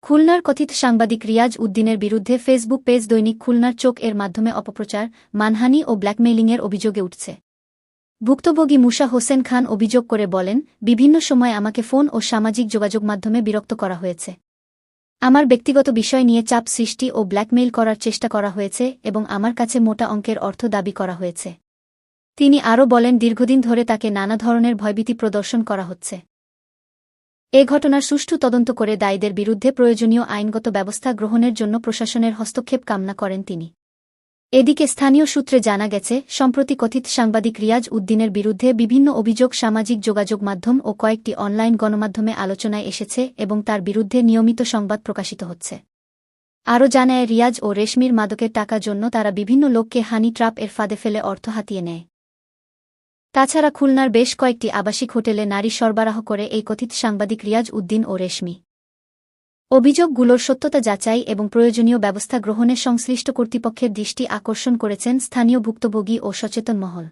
খুলনার কথিত সাংবাদিক রিয়াজ উদ্দিনের বিরুদ্ধে ফেসবুক পেজ দৈনিক খুলনার চোখ এর মাধ্যমে অপপ্রচার, মানহানি ও ব্ল্যাকমেইলিংয়ের অভিযোগে উঠছে। ভুক্তভোগী মুসা হোসেন খান অভিযোগ করে বলেন, বিভিন্ন সময় আমাকে ফোন ও সামাজিক যোগাযোগ মাধ্যমে বিরক্ত করা হয়েছে। আমার ব্যক্তিগত বিষয় নিয়ে চাপ সৃষ্টি ও ব্ল্যাকমেইল করার চেষ্টা করা হয়েছে এবং আমার কাছে মোটা অঙ্কের অর্থ দাবি করা হয়েছে। তিনি আরও বলেন, দীর্ঘদিন ধরে তাকে নানা ধরনের ভয়ভীতি প্রদর্শন করা হচ্ছে। এ ঘটনার সুষ্ঠু তদন্ত করে দায়ীদের বিরুদ্ধে প্রয়োজনীয় আইনগত ব্যবস্থা গ্রহণের জন্য প্রশাসনের হস্তক্ষেপ কামনা করেন তিনি। এদিকে স্থানীয় সূত্রে জানা গেছে, সম্প্রতি কথিত সাংবাদিক রিয়াজ উদ্দিনের বিরুদ্ধে বিভিন্ন অভিযোগ সামাজিক যোগাযোগ মাধ্যম ও কয়েকটি অনলাইন গণমাধ্যমে আলোচনায় এসেছে এবং তার বিরুদ্ধে নিয়মিত সংবাদ প্রকাশিত হচ্ছে। আরও জানায়, রিয়াজ ও রেশমির মাদকের টাকার জন্য তারা বিভিন্ন লোককে হানি ট্র্যাপ এর ফাঁদে ফেলে অর্থ হাতিয়ে নেয়। তাছাড়া খুলনার বেশ কয়েকটি আবাসিক হোটেলে নারী সরবরাহ করে এই কথিত সাংবাদিক রিয়াজ উদ্দিন ও রেশমি। অভিযোগগুলোর সত্যতা যাচাই এবং প্রয়োজনীয় ব্যবস্থা গ্রহণে সংশ্লিষ্ট কর্তৃপক্ষের দৃষ্টি আকর্ষণ করেছেন স্থানীয় ভুক্তভোগী ও সচেতন মহল।